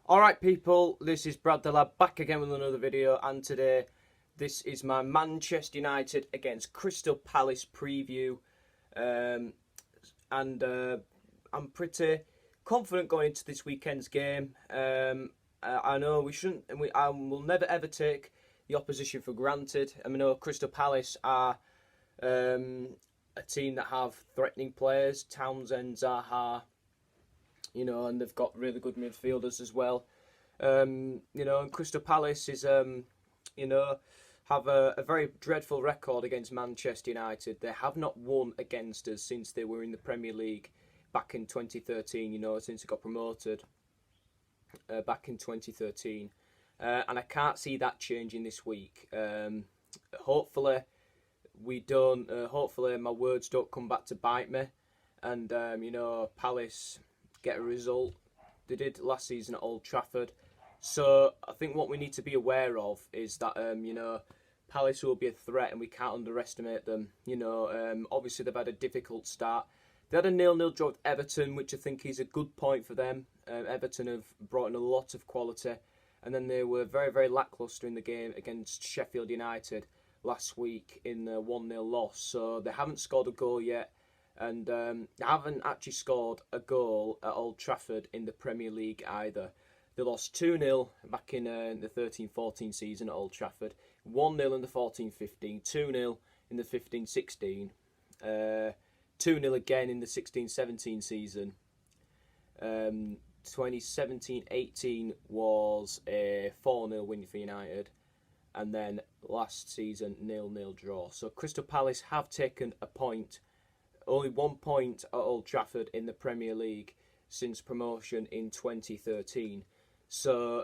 Alright people, this is Brad the Lad back again with another video, and today this is my Manchester United against Crystal Palace preview. I'm pretty confident going into this weekend's game. I know we shouldn't, and I will never ever take the opposition for granted. I know Crystal Palace are a team that have threatening players, Townsend, Zaha, and they've got really good midfielders as well. And Crystal Palace is, have a very dreadful record against Manchester United. They have not won against us since they were in the Premier League back in 2013, since they got promoted back in 2013. And I can't see that changing this week. Hopefully, we don't. Hopefully, my words don't come back to bite me. And, Palace get a result. They did last season at Old Trafford. So I think what we need to be aware of is that Palace will be a threat and we can't underestimate them. Obviously they've had a difficult start. They had a 0-0 draw with Everton, which I think is a good point for them. Everton have brought in a lot of quality, and then they were very, very lacklustre in the game against Sheffield United last week in the 1-0 loss. So they haven't scored a goal yet. And haven't actually scored a goal at Old Trafford in the Premier League either. They lost 2-0 back in the 13-14 season at Old Trafford, 1-0 in the 14-15, 2-0 in the 15-16, 2-0 again in the 16-17 season. 2017-18 was a 4-0 win for United, and then last season 0-0 draw. So Crystal Palace have taken a point. Only 1 point at Old Trafford in the Premier League since promotion in 2013. So,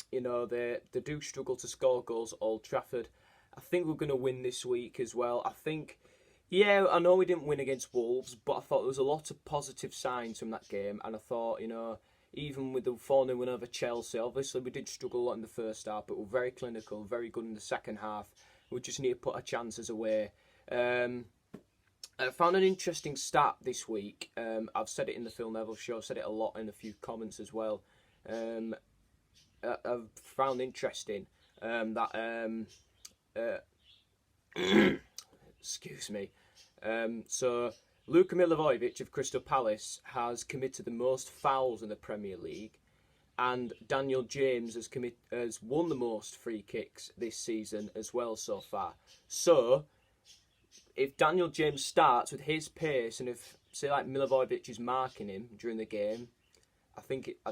they do struggle to score goals at Old Trafford. I think we're going to win this week as well. I know we didn't win against Wolves, but I thought there was a lot of positive signs from that game. And I thought, even with the 4-0 win over Chelsea, obviously we did struggle a lot in the first half, but we're very clinical, very good in the second half. We just need to put our chances away. I found an interesting stat this week. I've said it in the Phil Neville show. I've said it a lot in a few comments as well. I've found interesting that excuse me. So Luka Milivojevic of Crystal Palace has committed the most fouls in the Premier League, and Daniel James has won the most free kicks this season as well so far. So if Daniel James starts with his pace, and if, say, like Milivojevic is marking him during the game, I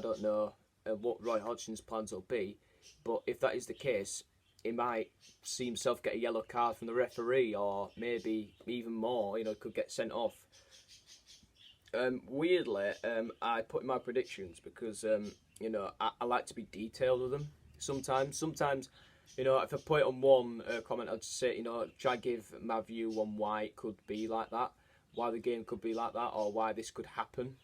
don't know what Roy Hodgson's plans will be, but if that is the case, he might see himself get a yellow card from the referee, or maybe even more, could get sent off. Weirdly, I put in my predictions because, I like to be detailed with them sometimes. If I put it on one comment, I'd say, try to give my view on why it could be like that, why the game could be like that, or why this could happen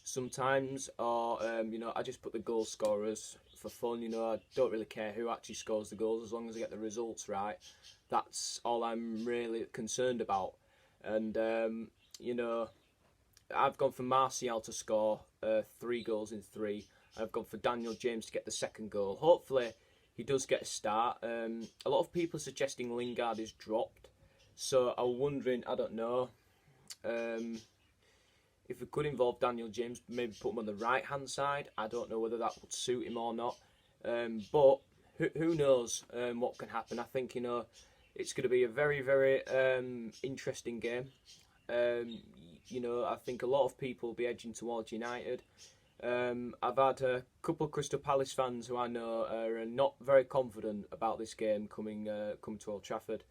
sometimes. Or, I just put the goal scorers for fun. I don't really care who actually scores the goals as long as I get the results right. That's all I'm really concerned about. And, I've gone for Martial to score 3 goals in 3. I've gone for Daniel James to get the second goal. Hopefully he does get a start. A lot of people are suggesting Lingard is dropped. So I'm wondering, I don't know, if it could involve Daniel James, maybe put him on the right-hand side. I don't know whether that would suit him or not. But who knows what can happen. I think, it's going to be a very, very interesting game. I think a lot of people will be edging towards United. I've had a couple of Crystal Palace fans who I know are not very confident about this game coming to Old Trafford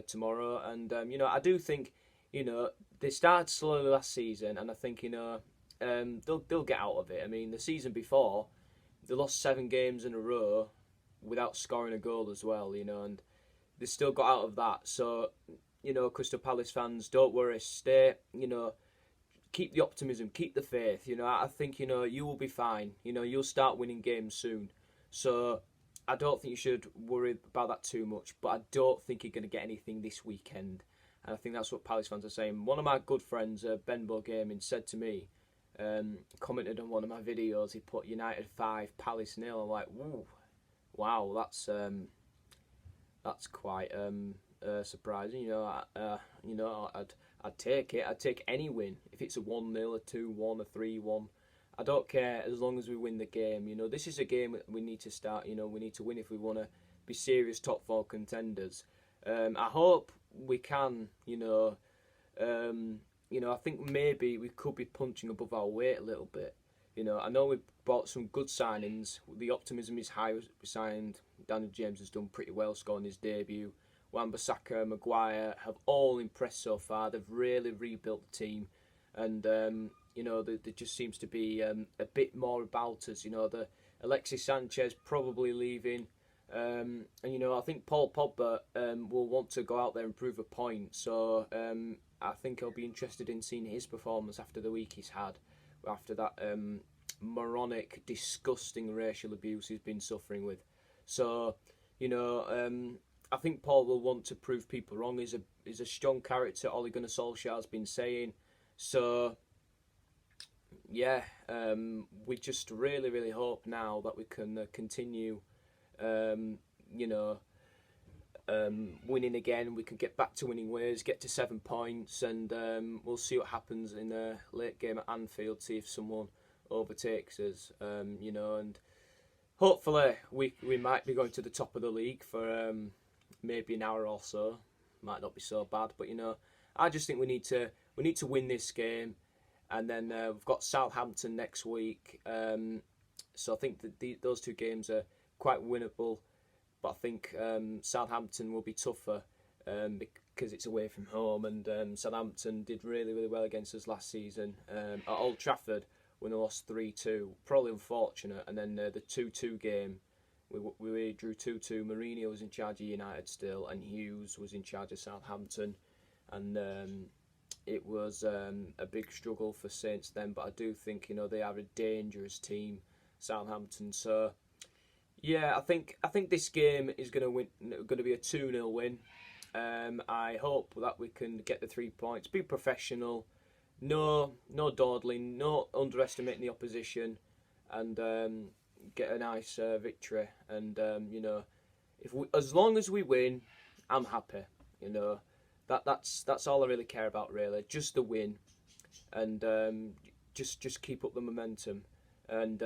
tomorrow. And, I do think, they started slowly last season, and I think, they'll get out of it. I mean, the season before, they lost 7 games in a row without scoring a goal as well, and they still got out of that. So, Crystal Palace fans, don't worry, stay, keep the optimism, keep the faith. I think, you will be fine. You'll start winning games soon. So I don't think you should worry about that too much. But I don't think you're going to get anything this weekend. And I think that's what Palace fans are saying. One of my good friends, Ben Gaming, said to me, commented on one of my videos. He put United 5, Palace 0. I'm like, woo, wow, that's quite surprising. I'd take it. I'd take any win if it's a 1-0, a 2-1, a 3-1. I don't care as long as we win the game. This is a game that we need to start. We need to win if we want to be serious top 4 contenders. I hope we can. I think maybe we could be punching above our weight a little bit. I know we've bought some good signings. The optimism is high. We signed Daniel James, has done pretty well, scoring his debut. Wan-Bissaka, Maguire have all impressed so far. They've really rebuilt the team, and there just seems to be a bit more about us. The Alexis Sanchez probably leaving, and I think Paul Pogba will want to go out there and prove a point. So I think I'll be interested in seeing his performance after the week he's had, after that moronic, disgusting racial abuse he's been suffering with. So I think Paul will want to prove people wrong. He's a strong character, Ole Gunnar Solskjaer's been saying. So, yeah, we just really, really hope now that we can continue, winning again. We can get back to winning ways, get to 7 points, and we'll see what happens in a late game at Anfield, see if someone overtakes us, and hopefully we might be going to the top of the league for maybe an hour or so. Might not be so bad, but I just think we need to win this game, and then we've got Southampton next week. So I think that those 2 games are quite winnable, but I think Southampton will be tougher because it's away from home, and Southampton did really, really well against us last season at Old Trafford when they lost 3-2. Probably unfortunate, and then the 2-2 game. We drew 2-2. Mourinho was in charge of United still, and Hughes was in charge of Southampton, and it was a big struggle for Saints then. But I do think they are a dangerous team, Southampton. So yeah, I think this game is going to be a 2-0 win. I hope that we can get the 3 points. Be professional, no dawdling, no underestimating the opposition, and get a nice victory. And as long as we win, I'm happy. That's all I really care about, really. Just the win, and just keep up the momentum, and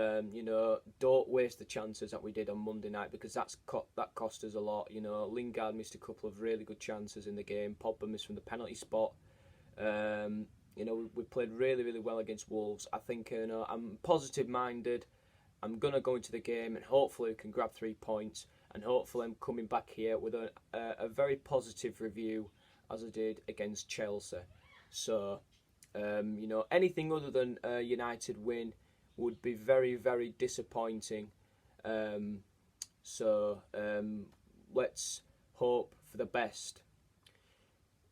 don't waste the chances that we did on Monday night, because that cost us a lot. Lingard missed a couple of really good chances in the game. Pogba missed from the penalty spot. We played really, really well against Wolves. I think I'm positive minded. I'm going to go into the game and hopefully we can grab 3 points, and hopefully I'm coming back here with a very positive review as I did against Chelsea. So, anything other than a United win would be very, very disappointing. Let's hope for the best.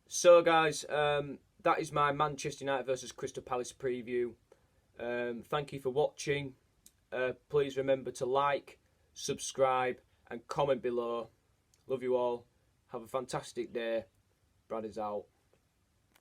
So, guys, that is my Manchester United versus Crystal Palace preview. Thank you for watching. Please remember to like, subscribe, and comment below. Love you all. Have a fantastic day. Brad is out.